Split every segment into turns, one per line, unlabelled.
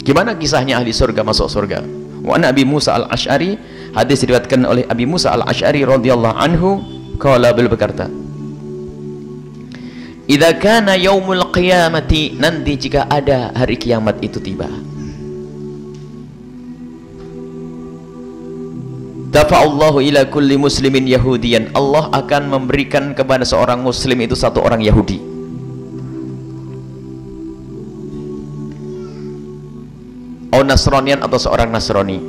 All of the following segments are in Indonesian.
Gimana kisahnya ahli surga masuk surga? Wa Nabi Musa al-Asy'ari, hadis diriwayatkan oleh Abi Musa al-Asy'ari radhiyallahu anhu, qala, beliau berkata, idza kana yaumul qiyamati, nanti jika ada hari kiamat itu tiba, dafa'allahu ila kulli muslimin yahudiyan, Allah akan memberikan kepada seorang muslim itu satu orang Yahudi. Atau Nasranian, atau seorang Nasrani.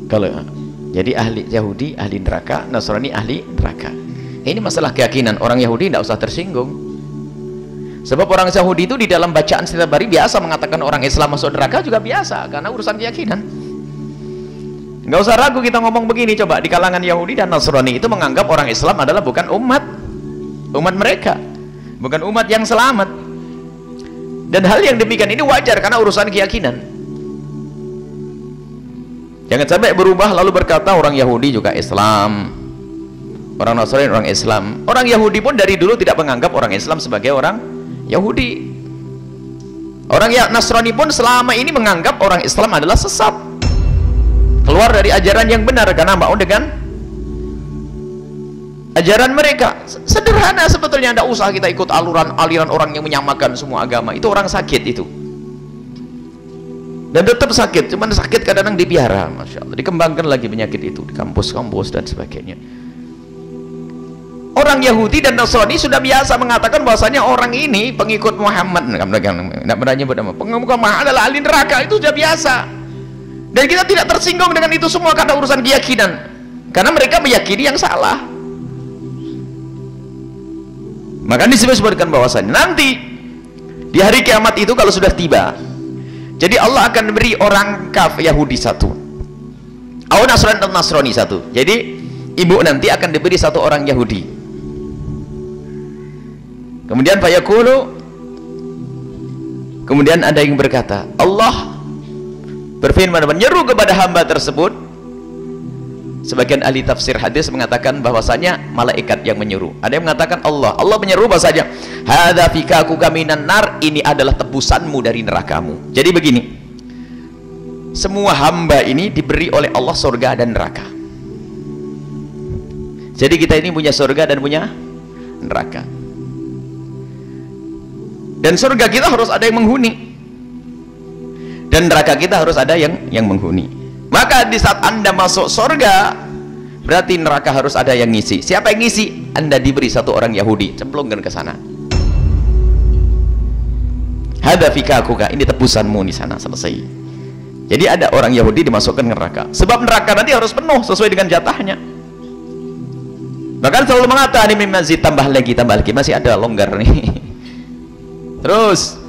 Kalau jadi ahli Yahudi ahli neraka, Nasrani ahli neraka. Ini masalah keyakinan. Orang Yahudi tidak usah tersinggung. Sebab orang Yahudi itu di dalam bacaan setiap hari biasa mengatakan orang Islam masuk neraka juga biasa, karena urusan keyakinan. Nggak usah ragu kita ngomong begini. Coba di kalangan Yahudi dan Nasrani itu menganggap orang Islam adalah bukan umat mereka, bukan umat yang selamat. Dan hal yang demikian ini wajar karena urusan keyakinan. Jangan sampai berubah lalu berkata orang Yahudi juga Islam, orang Nasrani orang Islam. Orang Yahudi pun dari dulu tidak menganggap orang Islam sebagai orang Yahudi. Orang Nasrani pun selama ini menganggap orang Islam adalah sesat, keluar dari ajaran yang benar karena mau dengan ajaran mereka. Sederhana sebetulnya, tidak usah kita ikut aliran orang yang menyamakan semua agama. Itu orang sakit itu, dan tetap sakit, cuman sakit kadang-kadang dipiara, Masya Allah, dikembangkan lagi penyakit itu di kampus-kampus dan sebagainya. Orang Yahudi dan Nasrani sudah biasa mengatakan bahwasanya orang ini pengikut Muhammad, tidak pernah nyebut nama pengikut Muhammad adalah ahli neraka. Itu sudah biasa. Dan kita tidak tersinggung dengan itu semua karena urusan keyakinan, karena mereka meyakini yang salah. Maka disebutkan bahwasanya nanti di hari kiamat itu kalau sudah tiba, jadi Allah akan beri orang Yahudi satu, atau Nasrani satu. Jadi ibu nanti akan diberi satu orang Yahudi. Kemudian fayaqulu, kemudian ada yang berkata, Allah berfirman menyeru kepada hamba tersebut. Sebagian ahli tafsir hadis mengatakan bahwasanya malaikat yang menyuruh. Ada yang mengatakan Allah menyeru bahwasanya hadza fikakuka minan nar, ini adalah tebusanmu dari nerakamu. Jadi begini, semua hamba ini diberi oleh Allah surga dan neraka. Jadi kita ini punya surga dan punya neraka. Dan surga kita harus ada yang menghuni, dan neraka kita harus ada yang menghuni. Maka di saat Anda masuk surga, berarti neraka harus ada yang ngisi. Siapa yang ngisi? Anda diberi satu orang Yahudi, cemplungkan ke sana. Hadza fikakuka, ini tebusanmu di sana, selesai. Jadi ada orang Yahudi dimasukkan ke neraka. Sebab neraka nanti harus penuh sesuai dengan jatahnya. Bahkan selalu mengatakan ini masih tambah lagi, masih ada longgar nih. Terus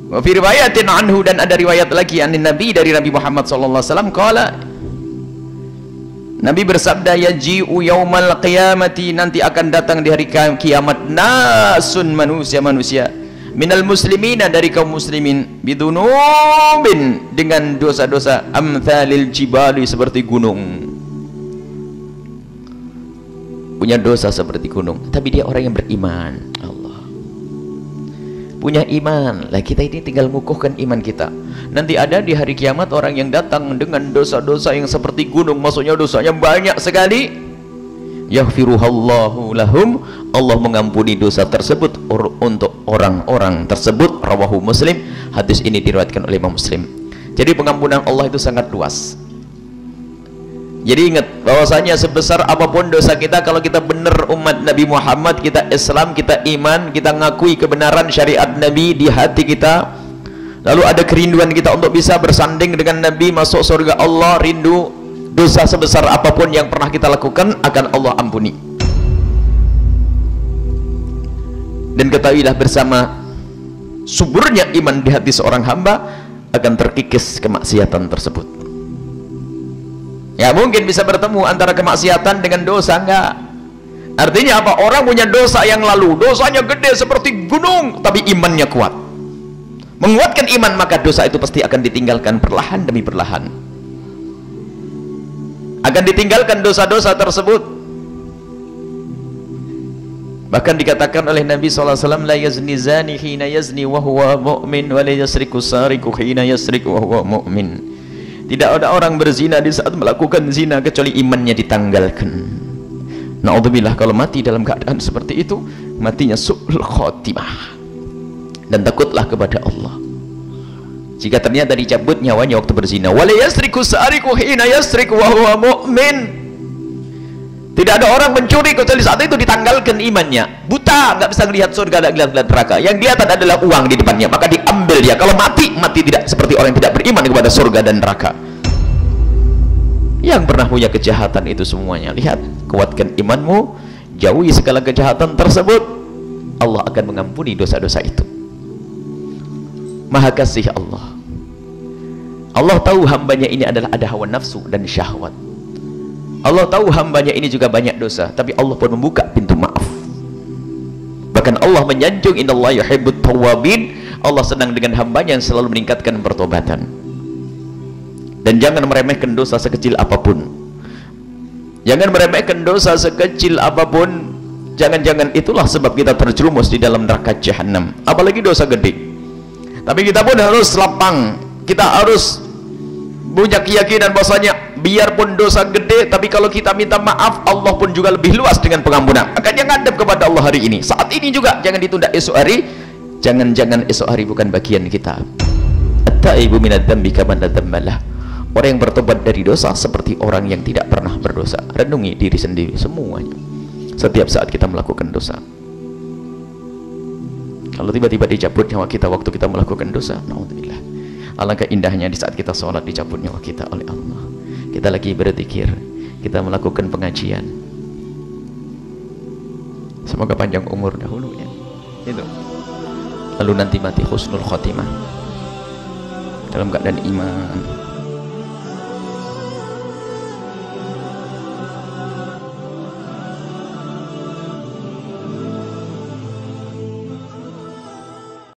wa fi riwayatin anhu, dan ada riwayat lagi Nabi dari Nabi Muhammad sallallahu alaihi wasallam qala, Nabi bersabda, yaji'u yaumal qiyamati, nanti akan datang di hari kiamat, nasun, manusia minal muslimina, dari kaum muslimin, bidunubin, dengan dosa-dosa, amthalil jibali, seperti gunung, punya dosa seperti gunung, tapi dia orang yang beriman. Punya iman lah, kita ini tinggal mengukuhkan iman kita. Nanti ada di hari kiamat orang yang datang dengan dosa-dosa yang seperti gunung, maksudnya dosanya banyak sekali. Yaghfiruhallahu lahum, Allah mengampuni dosa tersebut untuk orang-orang tersebut. Rawahu Muslim, hadis ini diriwayatkan oleh Imam Muslim. Jadi pengampunan Allah itu sangat luas. Jadi ingat bahwasanya sebesar apapun dosa kita, kalau kita benar umat Nabi Muhammad, kita Islam, kita iman, kita ngakui kebenaran syariat Nabi di hati kita, lalu ada kerinduan kita untuk bisa bersanding dengan Nabi, masuk surga Allah, rindu, dosa sebesar apapun yang pernah kita lakukan akan Allah ampuni. Dan ketahuilah bersama suburnya iman di hati seorang hamba akan terkikis kemaksiatan tersebut. Ya mungkin bisa bertemu antara kemaksiatan dengan dosa, enggak. Artinya apa? Orang punya dosa yang lalu, dosanya gede seperti gunung, tapi imannya kuat. Menguatkan iman, maka dosa itu pasti akan ditinggalkan perlahan demi perlahan. Akan ditinggalkan dosa-dosa tersebut. Bahkan dikatakan oleh Nabi SAW, la yazni zani hina yazni wa huwa mu'min wa la yasriku sariku hina yasriku wa huwa mu'min. Tidak ada orang berzina di saat melakukan zina kecuali imannya ditanggalkan. Na'udzubillah, kalau mati dalam keadaan seperti itu, matinya su'ul khotimah. Dan takutlah kepada Allah jika ternyata dicabut nyawanya waktu berzina. Wa la yasriku sariku hina yasriku wa huwa mu'min. Tidak ada orang mencuri kecuali saat itu ditanggalkan imannya. Buta, nggak bisa melihat surga, nggak lihat neraka. Yang kelihatan adalah uang di depannya, maka diambil dia. Kalau mati, mati tidak seperti orang yang tidak beriman kepada surga dan neraka. Yang pernah punya kejahatan itu semuanya, lihat, kuatkan imanmu, jauhi segala kejahatan tersebut, Allah akan mengampuni dosa-dosa itu. Maha kasih Allah. Allah tahu hambanya ini adalah ada hawa nafsu dan syahwat. Allah tahu hambanya ini juga banyak dosa, tapi Allah pun membuka pintu maaf. Bahkan Allah menyanjung, innallaha yuhibbut tawwabin. Allah senang dengan hambanya yang selalu meningkatkan pertobatan. Dan jangan meremehkan dosa sekecil apapun. Jangan meremehkan dosa sekecil apapun. Jangan-jangan itulah sebab kita terjerumus di dalam neraka jahanam. Apalagi dosa gede. Tapi kita pun harus lapang. Kita harus punya keyakinan bahwasanya biarpun dosa gede, tapi kalau kita minta maaf, Allah pun juga lebih luas dengan pengampunan. Makanya ngadep kepada Allah hari ini, saat ini juga, jangan ditunda esok hari. Jangan-jangan esok hari bukan bagian kita. At-taibu minadz dzambi kaman la dzambalah. Orang yang bertobat dari dosa seperti orang yang tidak pernah berdosa. Renungi diri sendiri semuanya setiap saat kita melakukan dosa. Kalau tiba-tiba dicabut nyawa kita waktu kita melakukan dosa, naudzubillah. Alangkah indahnya di saat kita sholat dicabut nyawa kita oleh Allah. Kita lagi berzikir, kita melakukan pengajian. Semoga panjang umur dahulu ya. Itu. Lalu nanti mati husnul khotimah dalam keadaan iman.